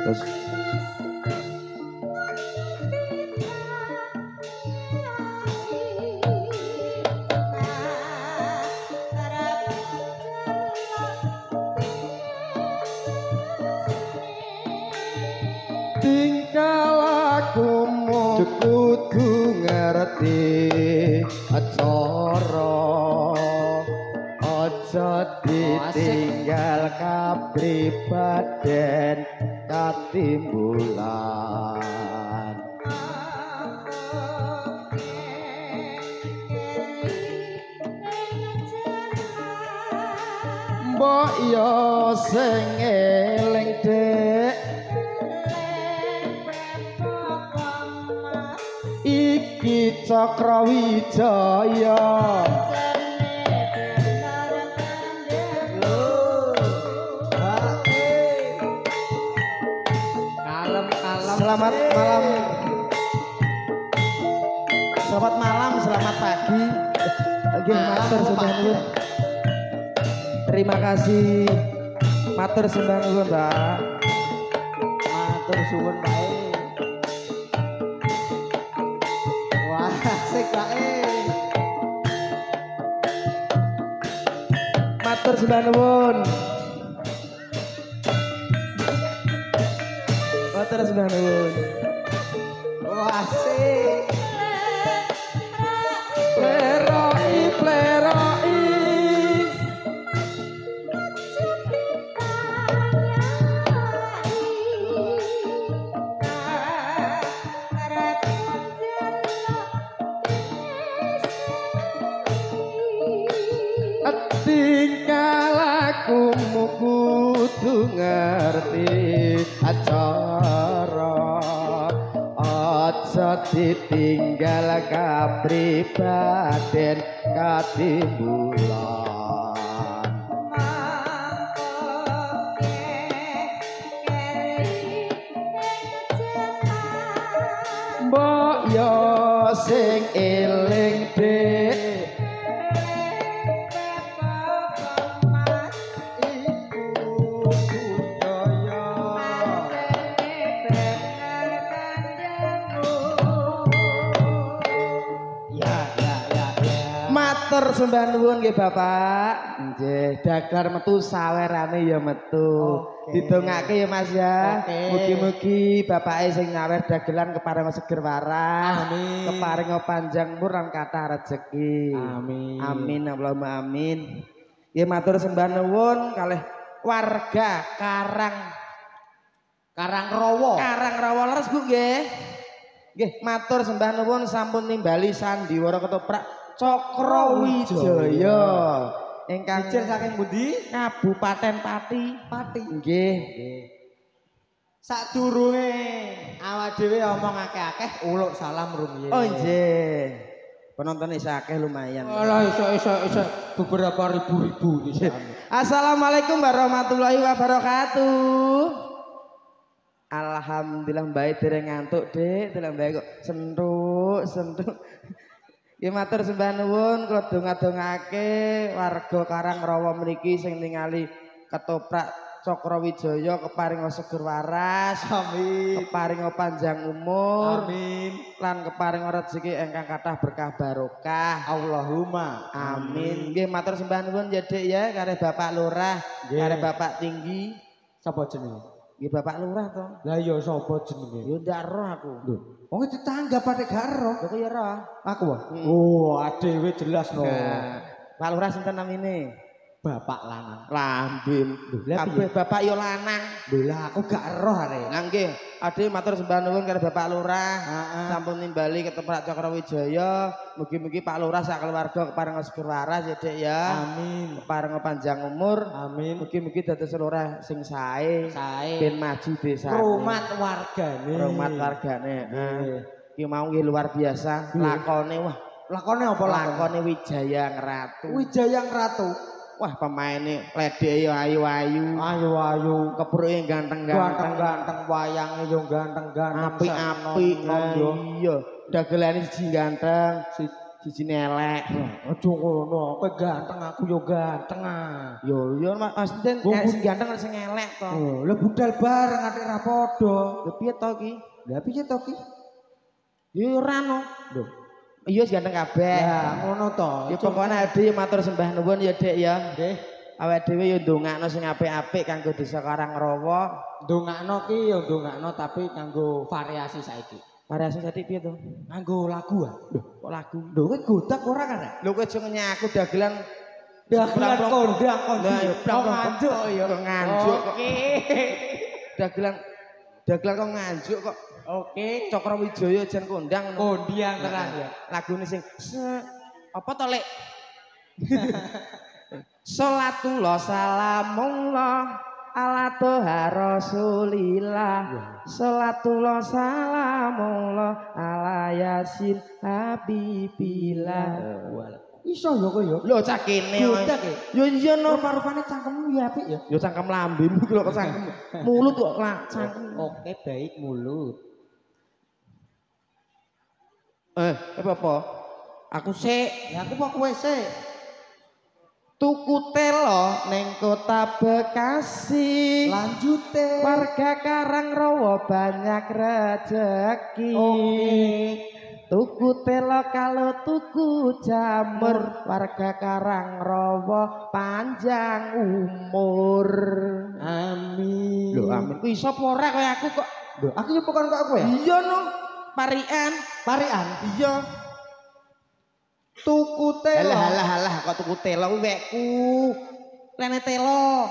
Terus tingkah lakumu kudu ngerti acara aja ditinggal kapribaden katimbulan mbok yo sing eling dek iki Cakrawijaya selamat malam selamat pagi matur sembah nuwun terima kasih matur sembah nuwun Mbak matur suwun bae wah asik bae matur sembah nuwun matur sembah nuwun wah asik pleroi tingkah lakumu kudu ngerti acara aja ditinggal kapribaden katimbulan mbok yo sing eling dek matur sembah nuwun nggih Bapak. Nggih, dagar metu sawerane ya metu. Didongake ya Mas ya. Mugi-mugi bapake sing nyawer dagelan keparing seger waras. Amin. Keparing panjang umur lan kathah rejeki. Amin. Amin Allahumma amin. Nggih matur sembah nuwun kalih warga Karangrawa. Karangrawa leres Bu nggih. Nggih matur sembah nuwun sampun nimbali sandiwara ketoprak Cakrawijaya ingkang ijin saking pundi? Kabupaten Pati. Nggih. Sadurunge awak dhewe omong akeh-akeh uluk salam rumiyin. Oh nggih. Penonton isih akeh lumayan. Alah iso beberapa ribu iki. Assalamualaikum warahmatullahi wabarakatuh. Alhamdulillah baik dereng ngantuk, Dik. Dereng baik kok sentuk. Ya matur sembah nuwun kula donga-dongake warga Karangrawa mriki sing ningali ketoprak Cakrawijaya keparing seger waras. Amin. Keparing panjang umur. Amin. Lan keparing rezeki ingkang kathah berkah barokah. Allahumma amin. Nggih matur sembah nuwun ya Dik ya kare Bapak Lurah, kare Bapak Tinggi. Sapa jenenge? Nggih Bapak Lurah to. Lah iya sapa jenenge? Ya ndak roh aku. Lho, wong tetangga padhe gak roh. Kok ya roh? Aku wae. Oh, adewe jelas no. Pak Lurah sinten namine? Bapak lanang. Lambim. Kabeh bapak yo lanang. Lho lah aku gak roh arek. Lah nggih, ade matur sembah nuwun karo Bapak Lurah. Sampun nimbali ketoprak Cakrawijaya. Mugi-mugi Pak Lurah sak keluarga keparing seger waras ya Dik ya. Amin. Keparing panjang umur. Amin. Mugi-mugi dados lurah sing sae. Ben maju desa. Rumat wargane. Iki mau nggih luar biasa. Lakone wah. Lakone apa lakone Wijayang Ratu. Wah pemainnya ledek ya ayu-ayu. Kebruke ganteng-ganteng. Wayange yo ganteng-ganteng. Apik-apik. Iya. Dagelane siji ganteng. Sijine elek. Aja ngono, kowe ganteng aku yo ganteng ah. Yo Mas Den sing ganteng sing elek to. Oh, lha budal bareng atik ra padha. Lho piye to ki? Lah piye to ki? Yo ora no. Lho. Iya ganteng kabeh. Ya ngono to. Ya pokoknya ade matur sembah nuwun ya Dik ya. Nggih. Awake dhewe yo ndongakno sing apik-apik kanggo desa Karangrawa. Ndongakno ki yo ndongakno tapi kanggo variasi saiki. Variasi saiki piye to? Nganggo lagu ah. Lho, kok lagu? Lho kowe godak ora kan? Lho kowe aja nyaku dagelan Dagelan kondang Lah yo nganjuk yo. Nganjuk kok. Oke. Dagelan kok nganjuk kok. Oke. Cokrowijaya jan kondang. Kondiang tenan ya. Lagune sing apa to Lek? Salatullah salamullah ala toha rasulillah. Salatullah salamullah ala yasin habibillah. Iso yo kowe yo. Lho cah kene. Yo iya no Rupa-rupane cangkemmu ya apik ya. yo cangkem lambemu ki lho kok cangkem. Mulut kok cangkem. Oke, baik mulut. Apa? Aku sik Ya aku mau kowe sik. tuku telo ning kota Bekasi. Lanjute. Warga Karangrawa banyak rezeki. Tuku telo kalau tuku jamur. Warga Karangrawa panjang umur. Amin. Lho amin ku iso apa ora kowe aku kok. Lho, aku yo bukan kok aku ya. Iya no. Parian. Iya. Tuku telo. Halah kok tuku telo kuwi wekku. Lene telo.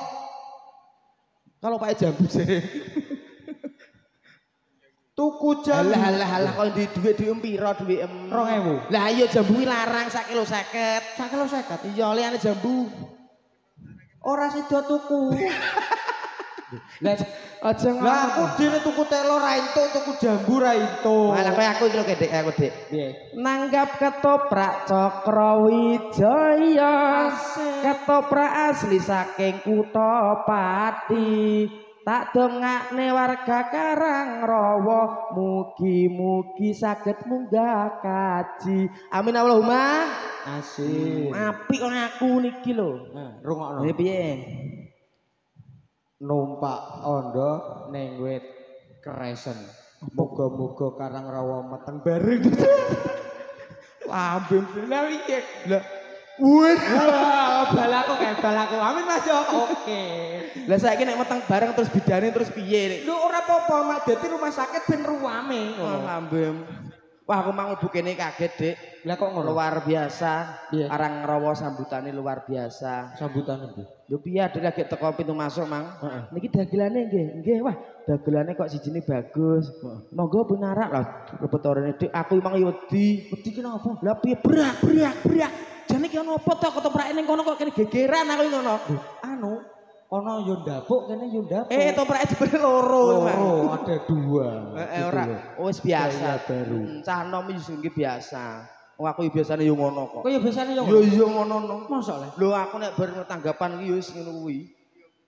Kalau Pak jambu sih. Tuku jambu. Halah kok di dhuwit pira dhuwit 2000. Lah iya jambu kuwi larang 1 kilo 50. 1 kilo 50. Iya liyane jambu. Ora sida tuku. Lah Aja ngono. Lah aku dhewe tuku telo ra entuk, tuku jambu ra entuk. Malah kowe aku iki lho Dik, aku Dik. Piye? Nanggap ketoprak Cokrowijaya. Ketoprak asli saking kutha Pati. Tak dongakne warga Karangrawa, mugi-mugi saged munggah kaji. Amin Allahumma. Asik. Apik kok aku niki lho. Nah, rungokno. Piye? Numpak ondo ning wit kresen. Muga-muga Karangrawa meteng bareng. Lambem lha piye? Lah Wah, balaku kayak balaku. Amin Mas yo. Oke. lah saiki nek meteng bareng terus bidane terus piye nek? Lu ora apa-apa, Mak. Dadi rumah sakit ben ruame ngono. Lambem. Wah aku mau mlebu kene kaget, Dik. Lah kok ngono? Luar biasa. Iya. Karangrawa sambutane luar biasa. Sambutan ndi? Yo piye ade lagi teko pintu masuk, Mang. Heeh. Niki dagelane nggih. Nggih, wah, dagelane kok sijine bagus. Monggo benarak lah repertoarene Dik. Aku emang yo wedi. Wedi ki napa? Lah piye brak. Jane ki ono apa to ketoprak ning kono kok kene gegeran aku ngono. Anu, kono yo ndapuk kene yo ndapuk. Toprake jebule loro. Oh, ada 2. Ora. Wis biasa. Gaya baru. Cah nom iki nggih biasa. Wong aku biasane yo ngono kok. Kok yo biasane yo Yo iya ngono no. Mosok le. Lho aku nek bar tanggapan ki yo wis ngono kuwi.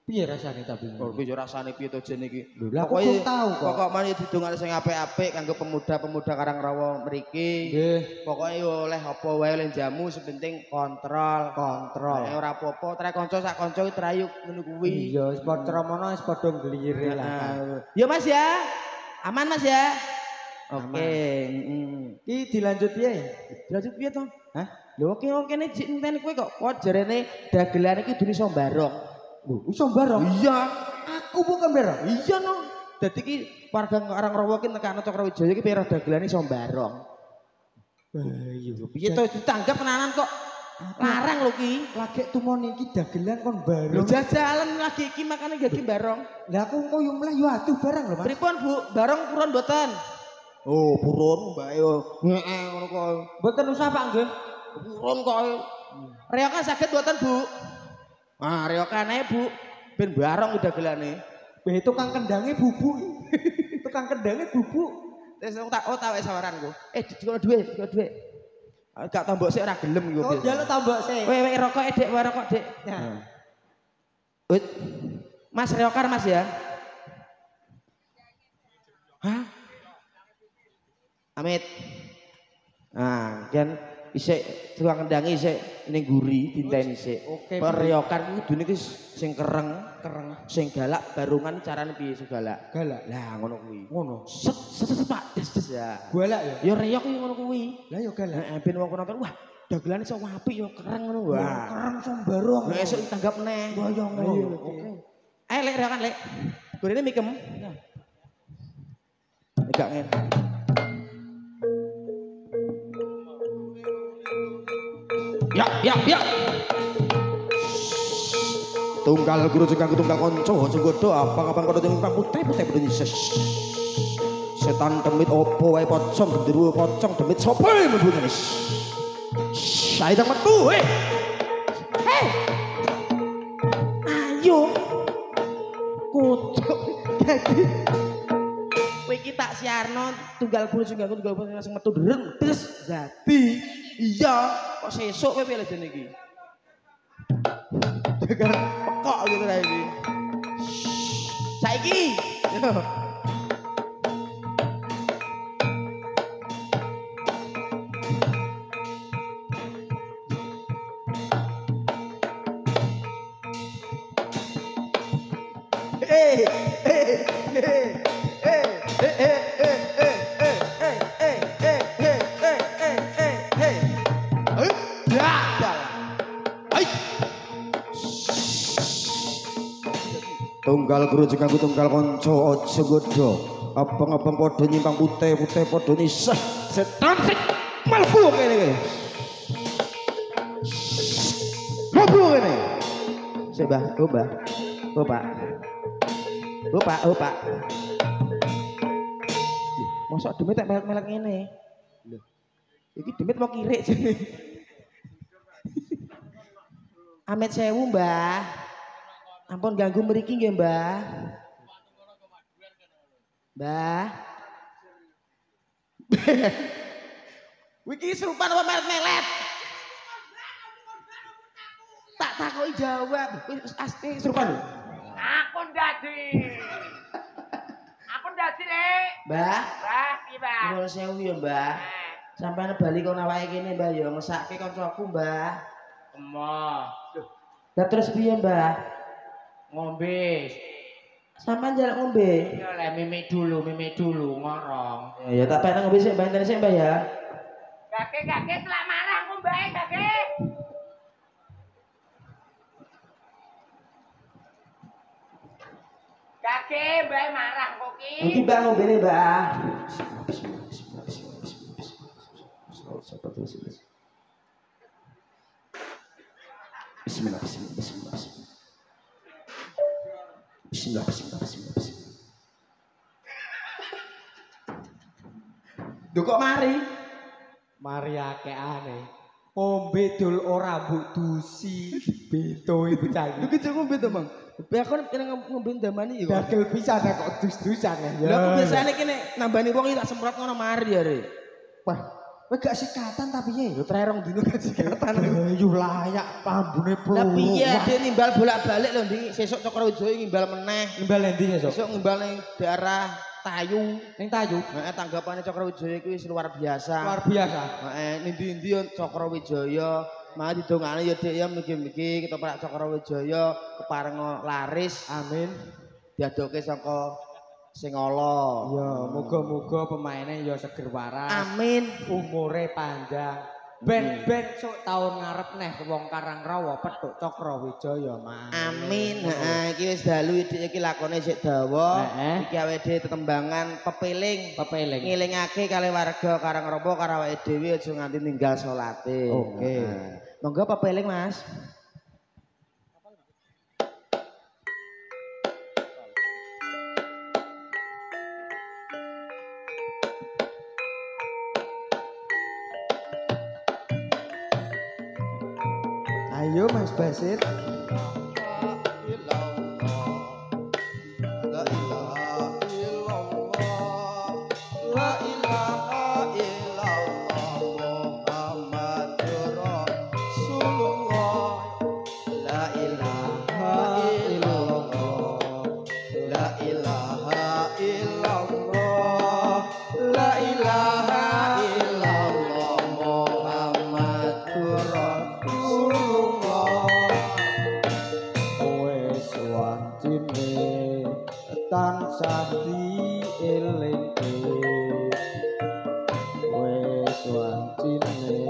Piye rasane tapi? Oh, piye rasane piye to jene iki? Lho, lah aku belum tahu kok. Pokok mari didongakne sing apik-apik kanggo pemuda-pemuda Karangrawa mriki. Nggih. Pokoke yo oleh apa wae oleh jamu sepenting kontrol. Nek ora apa-apa, trek kanca sak kanca iki trayuk ngono kuwi. Iya, wis padha romono wis padha glire lah. Ya Mas ya. Aman Mas ya. Oke, Iki dilanjut piye? Dilanjut piye to? Hah? Lho kene jek ngenteni kowe kok. Kok jarene dagelane iki dune iso mbarong. Lho, iso bareng. Iya. Aku bukan bareng. Iya no. Dadi iki warga Karangrawa ki nekane Cokrowijaya iki pira dagelane iso mbarong. Iya. Piye to ditanggap tenanan kok. Larang lho ki. Lagi tumon iki dagelan kon bareng. Lho jajalan lagi iki makane gak ki barong. Lah aku engko yo mleh yo atuh bareng lho, Mas. Pripun Bu? Barong purun mboten? Oh, purun mbake yo. Heeh ngono kok. Mboten usah Pak nggih. Purun kok. Reokan saged mboten Bu? Ah, reokan ae Bu. Ben barong dagelane. Tukang kendange bubuk. Tukang kendange bubuk. Terus tak wis sawaranku. Dikono dhuwit. Gak tombok sik ora gelem iku. Oh, njaluk tombok sik. Wek rokok Dik, rokok Dik. Nah. Wit. Mas reokan Mas ya. Hah? Amit. Nah, kan isik tukang kendange isik ning guri dinteni isik. Oke. Peryokan kudune iki sing kereng, sing galak barungan carane piye sing galak? Galak. Lah ngono kuwi. Ngono. Set Pak des ya. Galak ya. Ya reyok iki ngono kuwi. Lah ya galak. Heeh ben wong nonton wah dagelane sok apik ya kereng ngono. Wah, kereng sombarong. Nah, esuk ditanggap meneh. Wah ya ngono. Oke. Lek reyokan lek. Gorene mikem. Enggak ngene. Ya. Tunggal guru juga tunggal konco jogodo apa-apa kodo timbang putih-putih bunyi setan demit opo wae pocong genderuwo pocong demit sapa mlebu ngene. Saya tak metu Hei. Ayo. Kucuk dadi. Kowe iki tak siarno tunggal guru juga tunggal langsung metu dereng terus dadi. Iya, kok sesuk kowe piye jane iki? Jagar pekok gitu lah iki. Saiki. Yo. Tunggal guru jeng aku tunggal konco aja godho abang-abang padha nyimpang putih-putih padha nisah setan sik mlebu kene iki mlebu kene sik Mbah Pak mosok demit tak melek-melek ngene lho iki demit mau kirik jene Amit sewu Mbah. Ampun ganggu mriki nggih, Mbah. Mbah. Wiki serupan apa melet-melet? Tak takoki jawab. Wis asli serupan lho. Aku ndadi, Lek. Mbah. Mbah, piye, Mbah? Nuwun sewu ya, Mbah. Sampane bali kono awake kene, Mbah ya ngesake kancaku, Mbah. Emoh. Lah terus piye, Mbah? Ngombe. Sampeyan jaluk ngombe. Ya lek mimik dulu ngorong. Ya tak pengen ngombe sik, Mbah, entek sik, Mbah ya. Kakek selak marah aku mbae, Kakek. Kakek, mbae marah kok ki. Iki Mbah ngombene, Mbah. Bismillah. Duh kok mari? Mari akeh-ane. Ngombe dul ora mbok dusi. Beto iku cah. Lu kecil ngombe to, Bang. Ya kon kene ngombe ndamani ya. Gagel pisan kok dus-dusan ya. Lah aku biasane kene nambani wong iki tak semprot ngono mari ya, Re. Wah, kowe gak sikatan tapi ye. Yo trerong dino kan sikatan. Yo layak pambune pro. Lah piye dhek nimbal bolak-balik lho ndi sesuk Cokrowijoyo ngimbal meneh. Nimbal endi ya, Sok? Sesuk ngimbal ning daerah Tayu. Ning Tayu. Heeh, tanggapane Cokrowijoyo kuwi wis luar biasa. Luar biasa. Heeh, ndi-ndi yo Cokrowijoyo. Mah didongane ya Dik ya mugi-mugi ketoprak Cokrowijoyo kepareng laris. Amin. Diadoke saka sing ala. Ya, muga-muga pemaine ya seger waras. Amin. Umure panjang. Ben-ben sok taun ngarep neh wong Karangrawa petuk Cokrowijoyo, Mas. Amin. Heeh, iki wis dalu iki lakone sik dawa. Heeh. Iki awake dhewe tetembangan pepeling. Ngilingake kali warga Karangrawa karo awake dhewe aja nganti ninggal salate. Oke. Monggo pepeling, Mas. Ayo Mas Basit. tansah dielingke wis wancine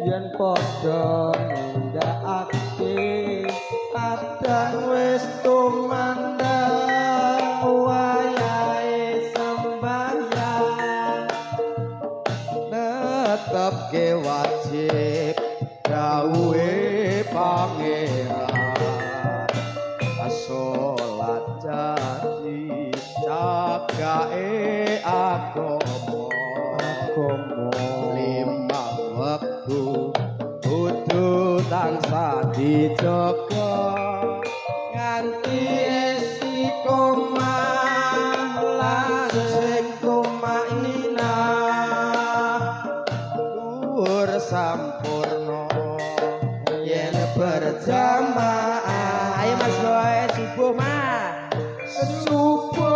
yen padha nindakake kadang wis tumandang wayahe sembahyang netepke wajib dawuhe pangeran salat jadi cagake agama lima wektu kudu tansah dijaga nganti istiqomah lan sing tumaina dhuwur sampurna yen berjamaah ayo Mas Boy subuh mah subuh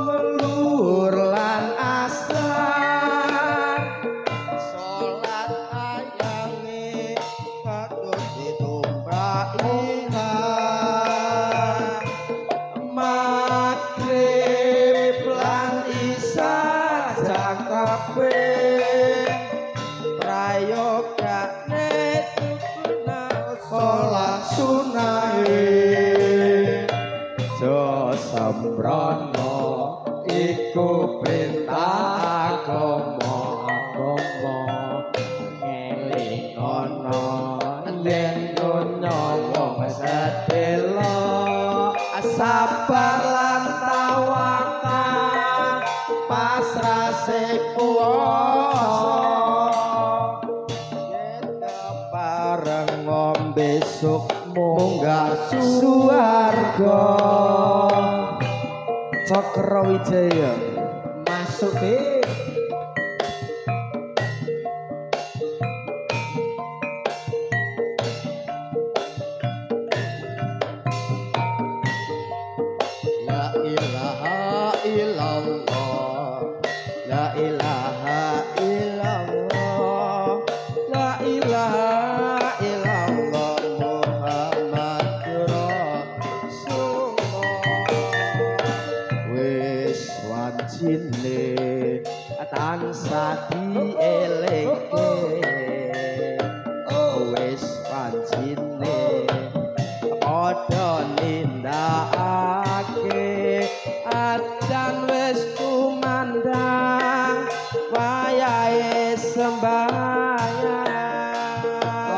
melur lan asar salat ayange patut ditumpaki magrib lan isya kabeh prayogane tukuna salat sunahe jo sembrono iku perintah agama ngelingono yen donya wong sedelo sabar lan tawakal pasrah sing kuwasa yen kepareng ngombe munggah suwarga Cakrawijaya masuk deh La ilaha illallah La ilaha illallah La ilaha illallah Muhammadur Rasulullah wis wancine tansah dieleke wis wancine padha nindakake adan wis tumandang wayahe sembahyang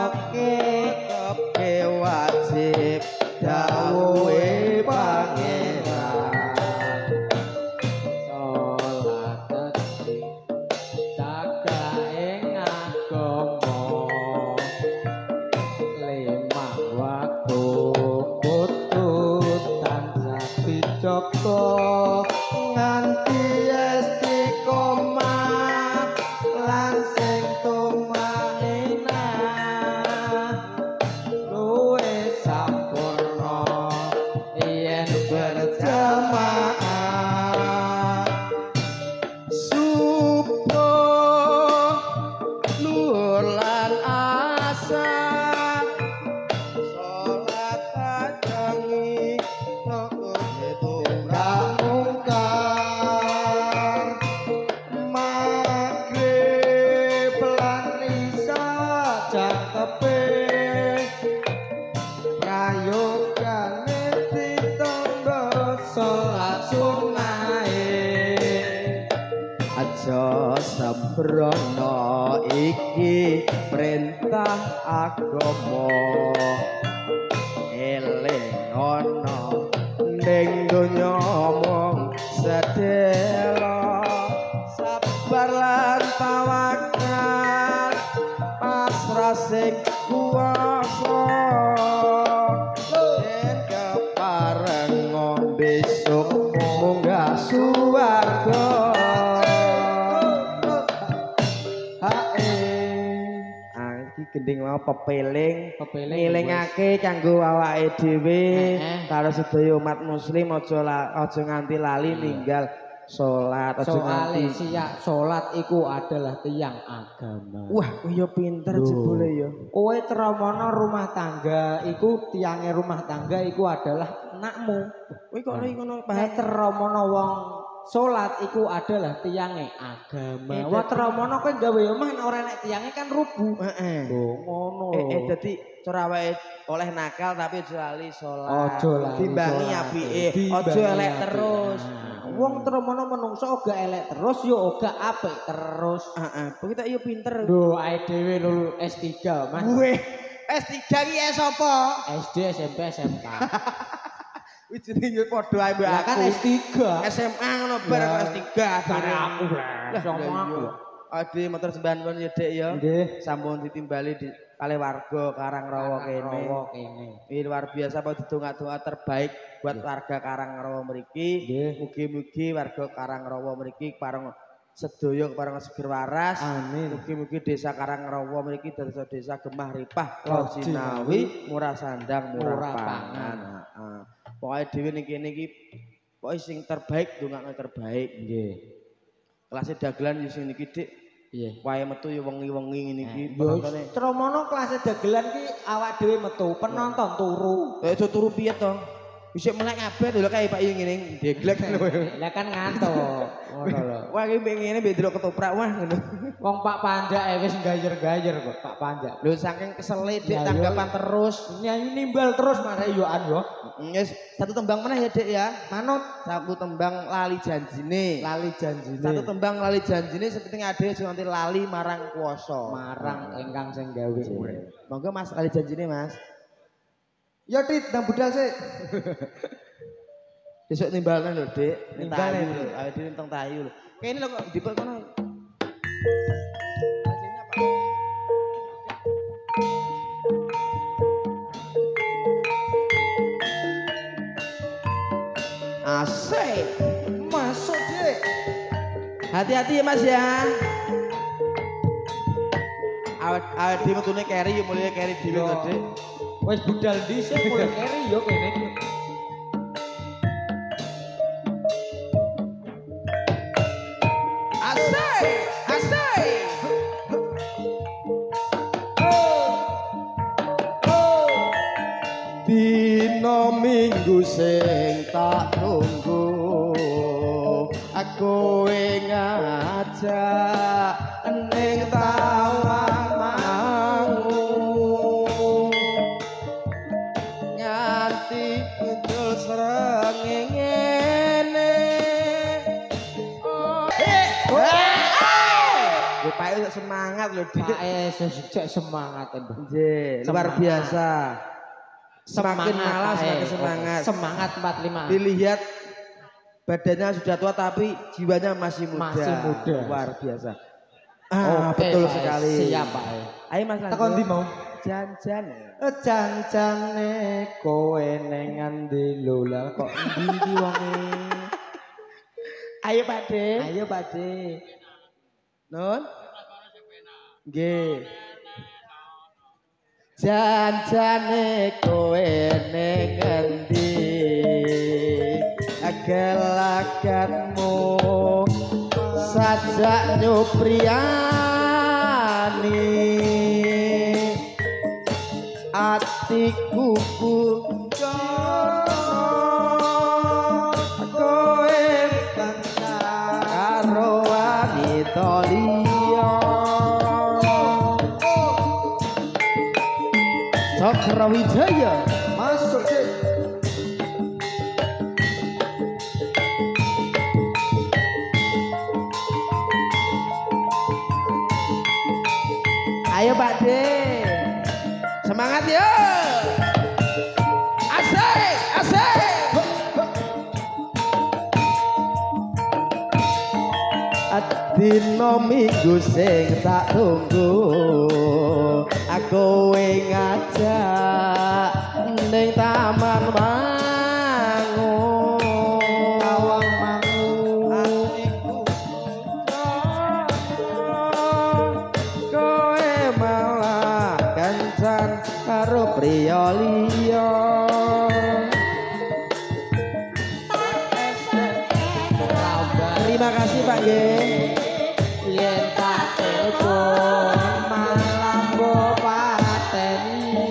oke wajib dawuhe pangeran salat dadi cagake agama lima waktu putut tansah dijaga nganti istiqomah lan sing tumaina luwe sampurna yen berjamaah subuh luhur lan asar salat ajangi takut tumrap mungkar magrib lan isya cakepe prayogane ditampa salat sunahe aja sembrono iki perintah agama eling ana ning donya mung sedelo sabar lan tawakal pasrah sing kuwasa yen kepareng ngombe sup munggah suwarga gending mau pepeling ngilingake kanggo awake dhewe karo sedaya umat muslim aja nganti lali ninggal salat aja nganti. Siap salat iku adalah tiang agama. Wah, kowe yo pinter jebule yo. Kowe tremono rumah tangga iku tiange rumah tangga iku adalah anakmu. Kowe kok ngono Nek tremono wong salat iku adalah tiange agama. Wong tremono kowe gawe omah ora nek tiange kan rubuh. Heeh. Ngono. Dadi cara awake oleh nakal tapi aja lali salat. Aja lali. Timbangi apike, aja elek terus. Wong tremono menungso ora elek terus yo ora apik terus. Heeh. Kowe tak yo pinter. Lho, ae dhewe lulus S3, Mas. Weh, S3 ki sapa? SD, SMP, SMK. Wis jenenge padha ae mbak Lah kan S3. SMA ngono bareng kok S3 Bare aku lah. Sopo aku. Ade motor sembahan pun ya Dek ya. Nggih. Sampun ditimbali di kalih warga Karangrawa kene. Ini luar biasa apa donga-donga terbaik buat warga Karangrawa mriki. Mugi-mugi warga Karangrawa mriki pareng sedaya pareng seger waras. Amin. Mugi-mugi desa Karangrawa mriki desa gemah ripah Lojinawi, murah sandang, murah pangan. Heeh. Pokoke dhewe ning kene iki pokoke sing terbaik dongakno terbaik. Nggih. Kelas dagelan yo sing niki Dik. Iya. Wae metu yo wengi-wengi ngene iki penontone. Tromono kelas dagelan ki awak dhewe metu, penonton turu. Aja turu piye to? Isih melek kabeh lho kae Pak yo ngene deglek lho. Lah kan ngantuk. Ngono lho. Wah iki mbek ngene mbek delok ketoprak wah ngono. Wong Pak Panjak wis gayer-gayer kok Pak Panjak. Lho saking kesele Dik tanggapan terus. Nyanyi nimbal terus marek yo an yo. Wis satu tembang meneh ya Dik ya. Manut satu tembang lali janjine. Lali janjine. Satu tembang lali janjine sepenting ade sing nganti lali marang kuwasa. Marang ingkang sing gawe. Monggo Mas lali janjine Mas. Ya Dit, nang budal sik. Besok nimbalne lho, Dik. Nimbalne lho. Ayo dhewe teng tayu lho. Kene lho kok dipek kono. Asik. Masuk, Dik. Hati-hati ya Mas ya. Awet dhewe metune keri yo mulih keri dhewe to, Dik. Wis budal dhisik mulai keri yo kene. Asik, asik. Dino minggu sing tak tunggu aku ngajak ning taman mangu nganti muncul srengenge Pak semangat loh Dik. Pak sejak semangat Nggih, luar biasa. Semakin malah semakin semangat. Semangat 45. Dilihat badannya sudah tua tapi jiwanya masih muda. Masih muda. Luar biasa. Betul sekali. Siap Pak. Ayo Mas lanjut. Takon ndi mau? Janjan. Janjane kowe ning ngendi lho lah kok endi iki wonge. Ayo Pak De. Ayo Pak De. Nun. Nggih. Janjane kowe ning ngendi gelagatmu sajak nyupriyani atiku kowe karo wanita liya Cakrawijaya Masuk Dik. Ayo Pak De. Semangat ya. Asik, asik. Dino minggu sing tak tunggu aku ngajak ning taman mangu Awang mangu atiku kowe malah kencan karo priya liya terima kasih Pak nggih. Yen tak telepon malam mbok pateni.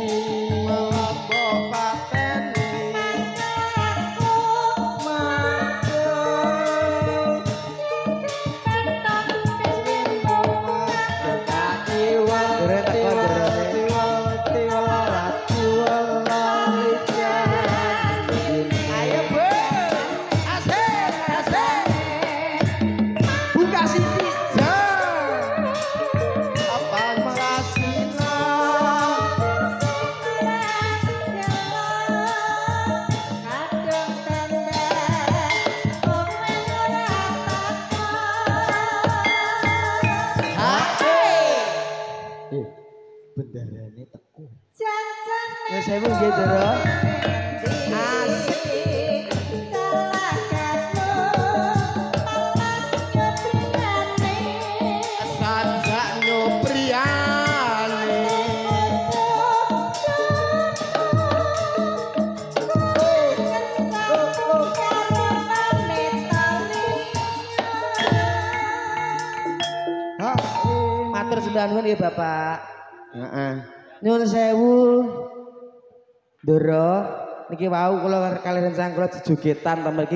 Bendarane teko. Ya saya pun gitu loh. Sajak nyopriane. Matur sembah nuwun ya Bapak. Heeh. Nyuwun sewu. Ndoro niki wau kula kaliyan sang kula jejogetan ta mriki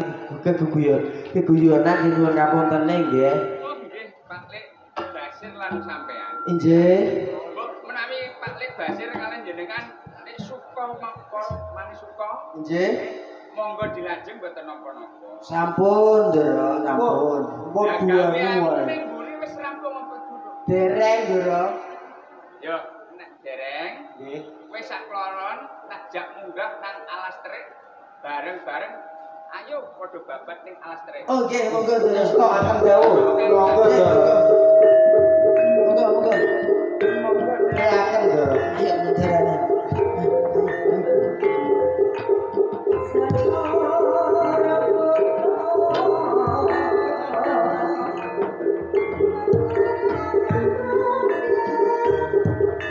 keguyonan nyuwun kapuntene nggih. Oh nggih, Pak Lek Basir lan sampean. Inggih. Menawi Pak Lek Basir kalian jenengan nek suka mongko mani suka. Nggih. Monggo dilajeng mboten napa-napa. Sampun, Ndoro, sampun. Mbok duwe wae. Ning mburi wis rampung apa durung? Dereng, Ndoro. Yo, nek dereng Nggih. wis sak kloron tak jak munggah nang alas terik bareng-bareng. Ayo padha babat ning alas terik. Oh, nggih, monggo Ndoro. Kok akan jauh. Monggo, Ndoro. Monggo, monggo. Akan, Ndoro. Ayo nderane.